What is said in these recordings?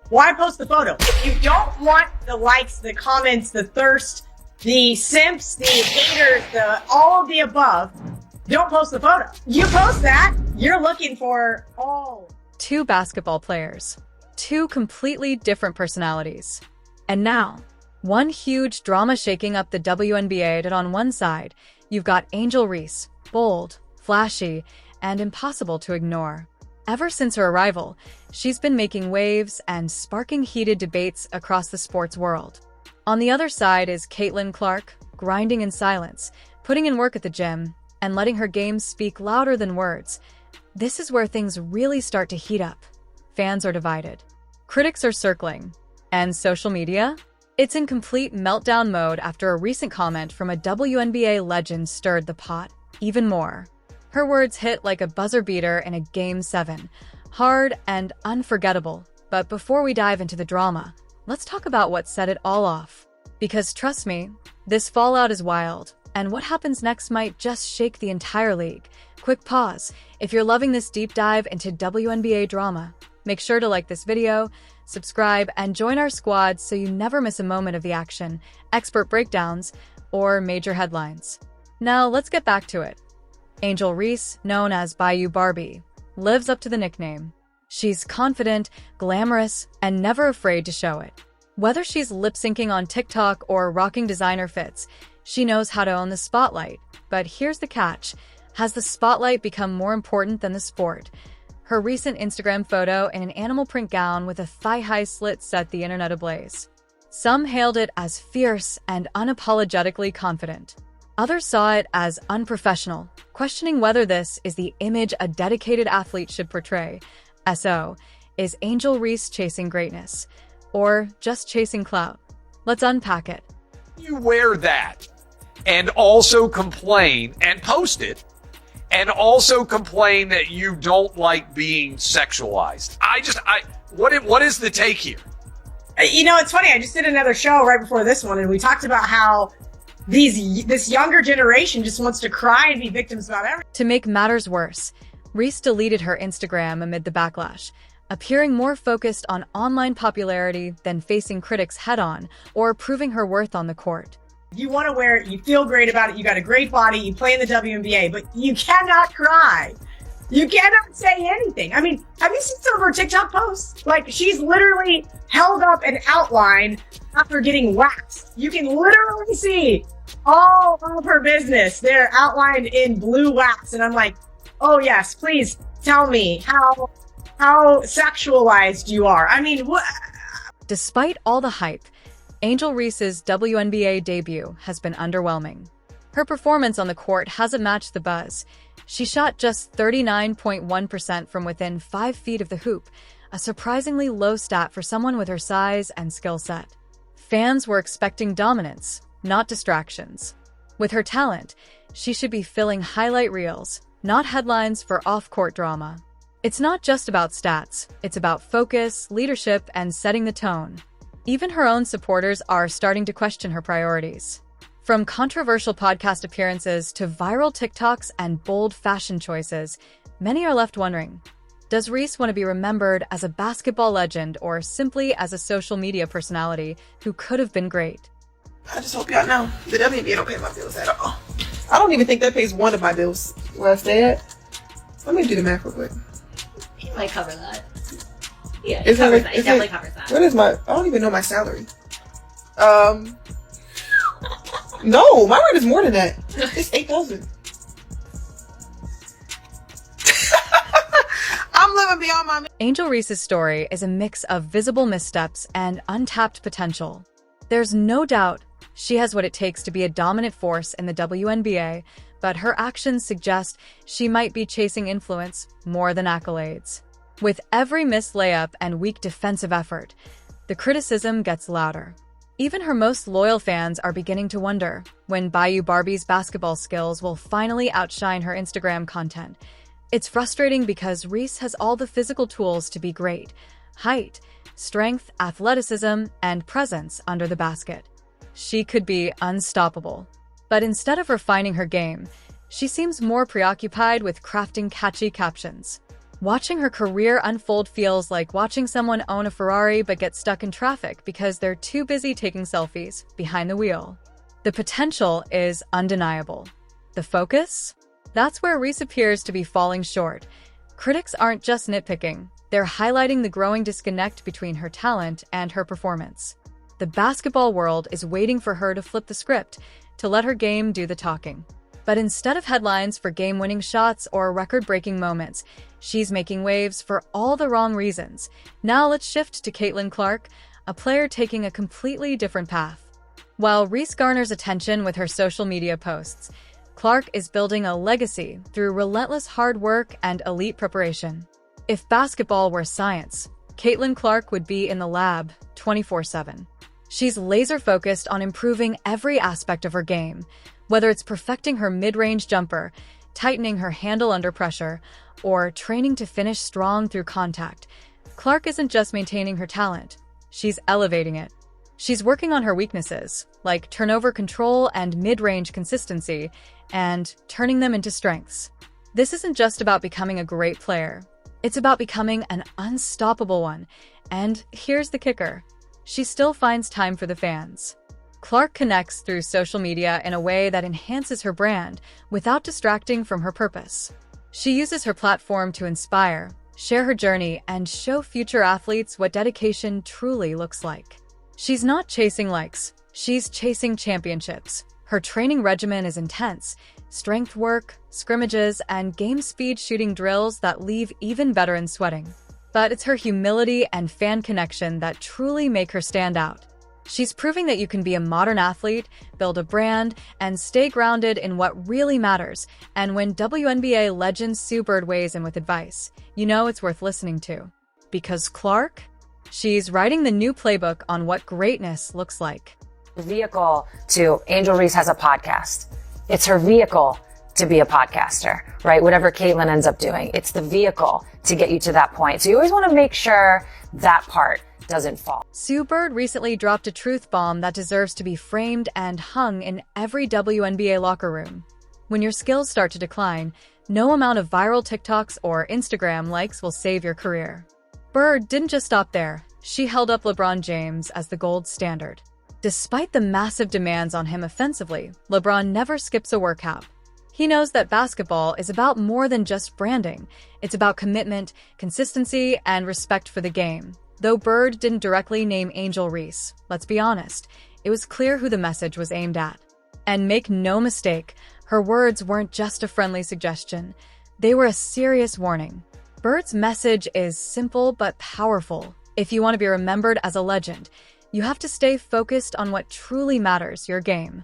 Why post the photo? If you don't want the likes, the comments, the thirst, the simps, the haters, all of the above, don't post the photo. You post that, you're looking for all. Two basketball players, two completely different personalities. And now, one huge drama shaking up the WNBA that on one side, you've got Angel Reese, bold, flashy, and impossible to ignore. Ever since her arrival, she's been making waves and sparking heated debates across the sports world. On the other side is Caitlin Clark, grinding in silence, putting in work at the gym, and letting her game speak louder than words. This is where things really start to heat up. Fans are divided. Critics are circling. And social media? It's in complete meltdown mode after a recent comment from a WNBA legend stirred the pot even more. Her words hit like a buzzer beater in a Game 7. Hard and unforgettable. But before we dive into the drama, let's talk about what set it all off. Because trust me, this fallout is wild, and what happens next might just shake the entire league. Quick pause. If you're loving this deep dive into WNBA drama, make sure to like this video, subscribe, and join our squad so you never miss a moment of the action, expert breakdowns, or major headlines. Now let's get back to it. Angel Reese, known as Bayou Barbie, lives up to the nickname. She's confident, glamorous, and never afraid to show it. Whether she's lip-syncing on TikTok or rocking designer fits, she knows how to own the spotlight. But here's the catch. Has the spotlight become more important than the sport? Her recent Instagram photo in an animal print gown with a thigh-high slit set the internet ablaze. Some hailed it as fierce and unapologetically confident. Others saw it as unprofessional, questioning whether this is the image a dedicated athlete should portray. So, is Angel Reese chasing greatness? Or just chasing clout? Let's unpack it. You wear that and also complain and post it and also complain that you don't like being sexualized. What is the take here? You know, it's funny. I just did another show right before this one, and we talked about how this younger generation just wants to cry and be victims about everything. To make matters worse, Reese deleted her Instagram amid the backlash, appearing more focused on online popularity than facing critics head-on or proving her worth on the court. You want to wear it, you feel great about it, you got a great body, you play in the WNBA, but you cannot cry. You cannot say anything. I mean, have you seen some of her TikTok posts? Like, she's literally held up an outline after getting waxed. You can literally see all of her business there outlined in blue wax. And I'm like, oh yes, please tell me how sexualized you are. I mean, what? Despite all the hype, Angel Reese's WNBA debut has been underwhelming. Her performance on the court hasn't matched the buzz. She shot just 39.1% from within 5 feet of the hoop, a surprisingly low stat for someone with her size and skill set. Fans were expecting dominance, not distractions. With her talent, she should be filling highlight reels, not headlines for off-court drama. It's not just about stats, it's about focus, leadership, and setting the tone. Even her own supporters are starting to question her priorities. From controversial podcast appearances to viral TikToks and bold fashion choices, many are left wondering, does Reese want to be remembered as a basketball legend or simply as a social media personality who could have been great? I just hope y'all know the WNBA don't pay my bills at all. I don't even think that pays one of my bills. Where I stay at. Let me do the math real quick. It might cover that. Yeah, it covers that. It definitely covers that. What is I don't even know my salary. No, my rent is more than that. It's $8,000. I'm living beyond my... Angel Reese's story is a mix of visible missteps and untapped potential. There's no doubt she has what it takes to be a dominant force in the WNBA, but her actions suggest she might be chasing influence more than accolades. With every missed layup and weak defensive effort, the criticism gets louder. Even her most loyal fans are beginning to wonder when Bayou Barbie's basketball skills will finally outshine her Instagram content. It's frustrating because Reese has all the physical tools to be great: height, strength, athleticism, and presence under the basket. She could be unstoppable. But instead of refining her game, she seems more preoccupied with crafting catchy captions. Watching her career unfold feels like watching someone own a Ferrari but get stuck in traffic because they're too busy taking selfies behind the wheel. The potential is undeniable. The focus? That's where Reese appears to be falling short. Critics aren't just nitpicking, they're highlighting the growing disconnect between her talent and her performance. The basketball world is waiting for her to flip the script, to let her game do the talking. But instead of headlines for game-winning shots or record-breaking moments, she's making waves for all the wrong reasons. Now let's shift to Caitlin Clark, a player taking a completely different path. While Reese garners attention with her social media posts, Clark is building a legacy through relentless hard work and elite preparation. If basketball were science, Caitlin Clark would be in the lab 24/7. She's laser-focused on improving every aspect of her game, whether it's perfecting her mid-range jumper, tightening her handle under pressure, or training to finish strong through contact. Clark isn't just maintaining her talent, she's elevating it. She's working on her weaknesses, like turnover control and mid-range consistency, and turning them into strengths. This isn't just about becoming a great player. It's about becoming an unstoppable one. And here's the kicker. She still finds time for the fans. Clark connects through social media in a way that enhances her brand without distracting from her purpose. She uses her platform to inspire, share her journey, and show future athletes what dedication truly looks like. She's not chasing likes, she's chasing championships. Her training regimen is intense: strength work, scrimmages, and game speed shooting drills that leave even veterans sweating. But it's her humility and fan connection that truly make her stand out. She's proving that you can be a modern athlete, build a brand, and stay grounded in what really matters. And when WNBA legend Sue Bird weighs in with advice, you know it's worth listening to. Because Clark? She's writing the new playbook on what greatness looks like. Vehicle to Angel Reese has a podcast. It's her vehicle to be a podcaster, right? Whatever Caitlin ends up doing, it's the vehicle to get you to that point. So you always want to make sure that part doesn't fall. Sue Bird recently dropped a truth bomb that deserves to be framed and hung in every WNBA locker room. When your skills start to decline, no amount of viral TikToks or Instagram likes will save your career. Bird didn't just stop there. She held up LeBron James as the gold standard. Despite the massive demands on him offensively, LeBron never skips a workout. He knows that basketball is about more than just branding. It's about commitment, consistency, and respect for the game. Though Bird didn't directly name Angel Reese, let's be honest, it was clear who the message was aimed at. And make no mistake, her words weren't just a friendly suggestion. They were a serious warning. Bird's message is simple but powerful. If you want to be remembered as a legend, you have to stay focused on what truly matters, your game.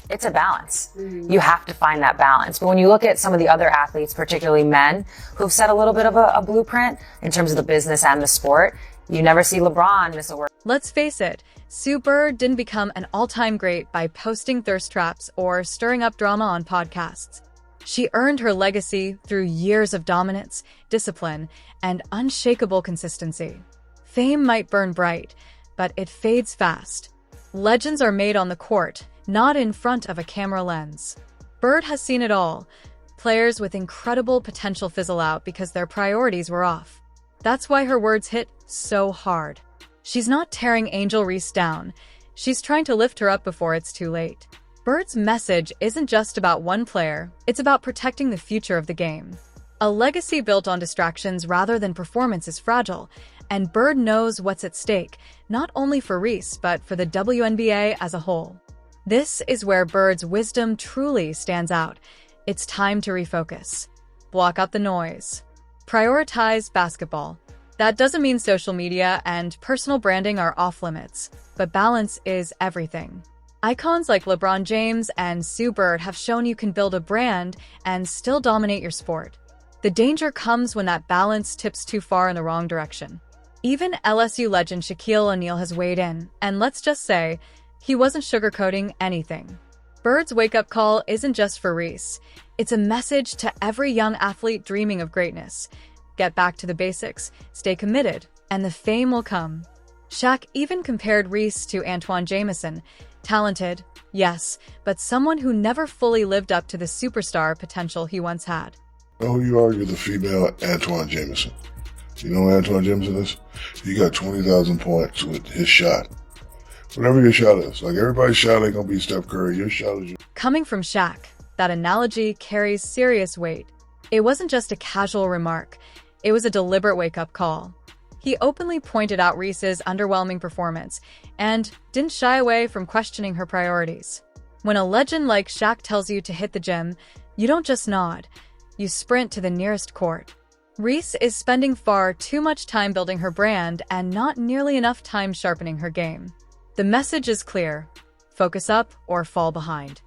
It's a balance. You have to find that balance. But when you look at some of the other athletes, particularly men, who've set a little bit of a blueprint in terms of the business and the sport, you never see LeBron miss a word. Let's face it, Sue Bird didn't become an all-time great by posting thirst traps or stirring up drama on podcasts. She earned her legacy through years of dominance, discipline, and unshakable consistency. Fame might burn bright, but it fades fast. Legends are made on the court, not in front of a camera lens. Bird has seen it all. Players with incredible potential fizzle out because their priorities were off. That's why her words hit so hard. She's not tearing Angel Reese down. She's trying to lift her up before it's too late. Bird's message isn't just about one player, it's about protecting the future of the game. A legacy built on distractions rather than performance is fragile, and Bird knows what's at stake, not only for Reese, but for the WNBA as a whole. This is where Bird's wisdom truly stands out. It's time to refocus. Block out the noise. Prioritize basketball. That doesn't mean social media and personal branding are off limits, but balance is everything. Icons like LeBron James and Sue Bird have shown you can build a brand and still dominate your sport. The danger comes when that balance tips too far in the wrong direction. Even LSU legend Shaquille O'Neal has weighed in, and let's just say, he wasn't sugarcoating anything. Bird's wake-up call isn't just for Reese. It's a message to every young athlete dreaming of greatness. Get back to the basics, stay committed, and the fame will come. Shaq even compared Reese to Antoine Jamison. Talented, yes, but someone who never fully lived up to the superstar potential he once had. You know who you are? You're the female Antoine Jameson. You know who Antoine Jameson is? He got 20,000 points with his shot. Whatever your shot is. Like, everybody's shot ain't gonna be Steph Curry. Your shot is your... Coming from Shaq, that analogy carries serious weight. It wasn't just a casual remark. It was a deliberate wake-up call. He openly pointed out Reese's underwhelming performance and didn't shy away from questioning her priorities. When a legend like Shaq tells you to hit the gym, you don't just nod. You sprint to the nearest court. Reese is spending far too much time building her brand and not nearly enough time sharpening her game. The message is clear: focus up or fall behind.